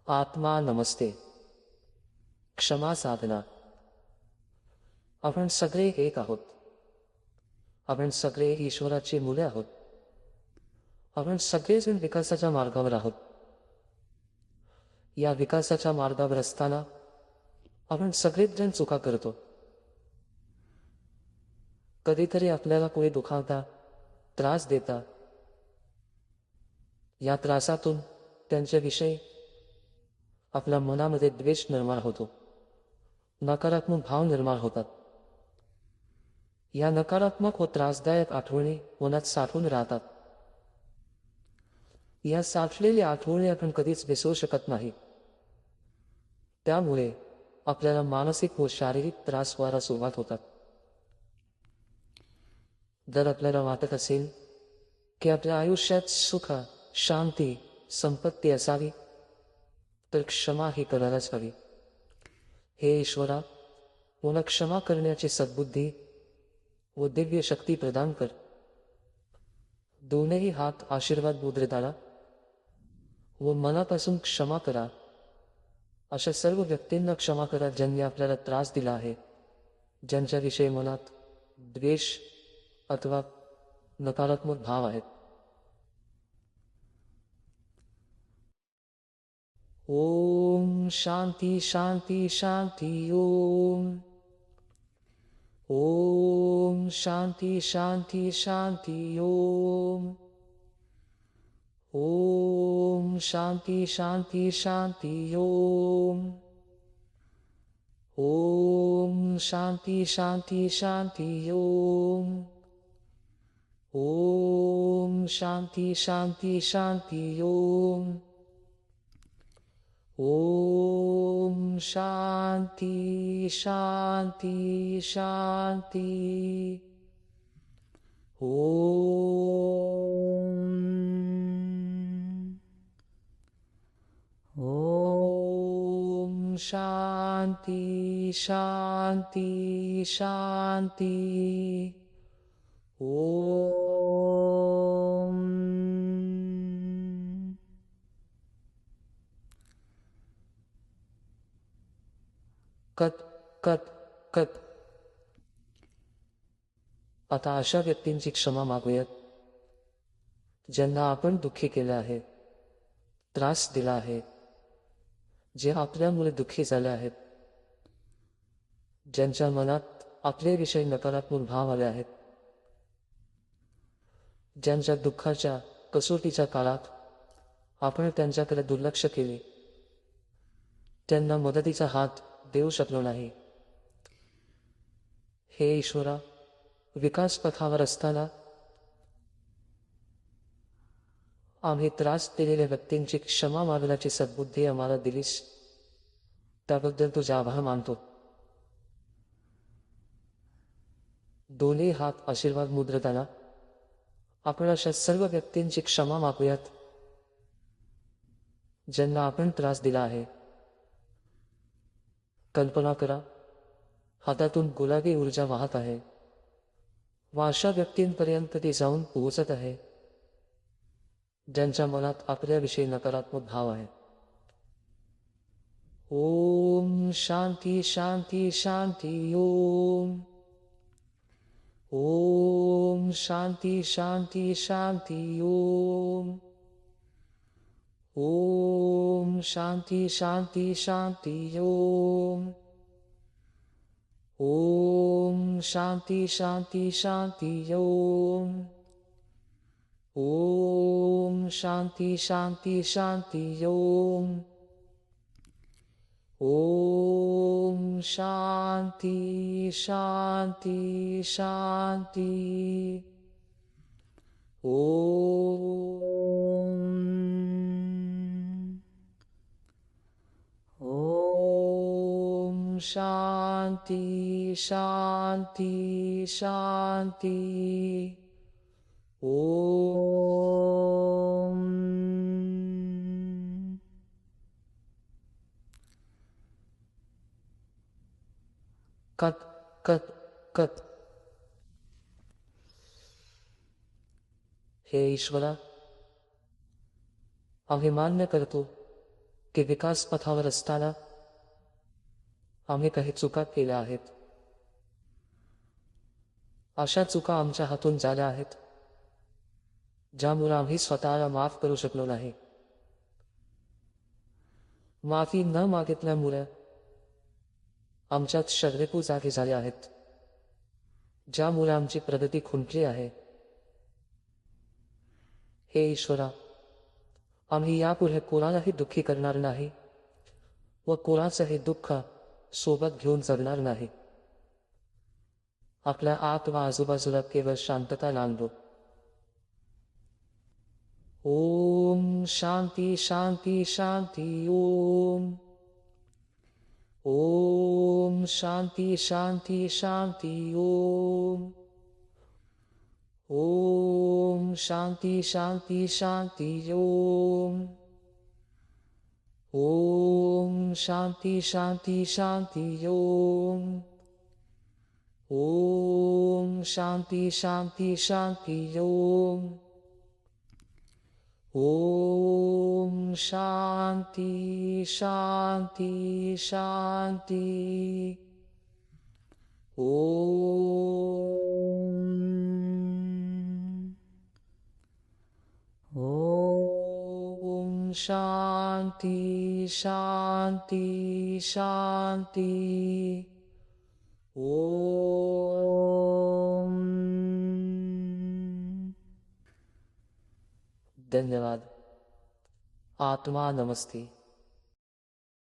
आत्मा नमस्ते. क्षमा साधना. आपण सगळे एक आहोत. आपण सगळे ईश्वराची मुले आहोत. आपण सगळेजण विकासाच्या मार्गावर आहोत. या विकासाच्या मार्गावर असताना आपण सगळेच जण चुका करतो. कधीतरी आपल्याला कोणी दुखावता, त्रास देता. या त्रासातून त्यांच्याविषयी आपल्या मनामध्ये द्वेष निर्माण होतो. नकारात्मक भाव निर्माण होतात. या नकारात्मक व त्रासदायक आठवणी मनात साठून राहतात. या साठलेल्या आठवणी आपण कधीच विसरू शकत नाही. त्यामुळे आपल्याला मानसिक व शारीरिक त्रास व्हायला सुरुवात होतात. जर आपल्याला वाटत असेल की आपल्या आयुष्यात सुख, शांती, संपत्ती असावी, तर क्षमा ही करायलाच हवी. हे ईश्वरा, मला क्षमा करण्याची सद्बुद्धी व दिव्य शक्ती प्रदान कर. दोनही हात आशीर्वाद मुद्रेत व मनापासून क्षमा करा. अशा सर्व व्यक्तींना क्षमा करा ज्यांनी आपल्याला त्रास दिला आहे, ज्यांच्याविषयी मनात द्वेष अथवा नकारात्मक भाव आहेत. ओम शांती शांती शांती. ओम ओम शांती शांती शांती. ओम ओम शांती शांती शांती. ओम ओम शांती शांती शांती. ओम ओम शांती शांती शांती. ओम ओम शांती शांती शांती. ओम शांती शांती शांती. ओम कत कत कत. आता अशा व्यक्तींची क्षमा मागूयात ज्यांना आपण दुःखी केलं आहे, त्रास दिला आहे, जे आपल्यामुळे दुःखी झाले आहेत, ज्यांच्या मनात आपल्याविषयी नकारात्मक भाव आले आहेत, ज्यांच्या दुःखाच्या कसोटीच्या काळात आपण त्यांच्याकडे दुर्लक्ष केले, त्यांना मदतीचा हात देऊ शकलो नाही. हे ईश्वरा, विकास पथावर असताना आम्ही त्रास दिलेल्या व्यक्तींची क्षमा मागण्याची सद्बुद्धी आम्हाला दिलीस, त्याबद्दल तुझे आभार मानतो. दोन्ही हात आशीर्वाद मुद्रेत आपण अशा सर्व व्यक्तींची क्षमा मागूयात ज्यांना आपण त्रास दिला आहे. कल्पना करा, हातातून गुलाबी ऊर्जा वाहत आहे व अशा व्यक्तींपर्यंत ती जाऊन पोहोचत आहे ज्यांच्या मनात आपल्याविषयी नकारात्मक भाव आहे. ओम शांती शांती शांती. ओम ओम शांती शांती शांती. ओम ओम शांती शांती शांती. ओम ओम शांती शांती शांती. ओम ओम शांती शांती शांती. ओम ओम शांती शांती शांती. ओम शांती शांती शांती. ओम कत कत कत. हे ईश्वरा, आम्ही मान्य करतो की विकास पथावर असताना आम्ही काही चुका केल्या आहेत. अशा चुका आमच्या हातून झाल्या आहेत ज्यामुळे आम्ही स्वतःला माफ करू शकलो नाही. माफी न मागितल्यामुळे आमच्यात शरीरकू जागे झाले आहेत, ज्यामुळे आमची प्रगती खुंटली आहे. हे ईश्वरा, आम्ही यापुढे कोणालाही दुःखी करणार नाही व कोणाचंही दुःख सोबत घेऊन जगणार नाही. आपल्या आत व आजूबाजूला केवळ शांतता नांदो. ओम शांती शांती शांती. ओम ओम शांती शांती शांती. ओम ओम शांती शांती शांती. ओम ओम शांती शांती शांती. ओम ओम शांती शांती शांती. ओम ओम शांती शांती शांती. ओम शांती शांती शांती. ओम. धन्यवाद. आत्मा नमस्ते.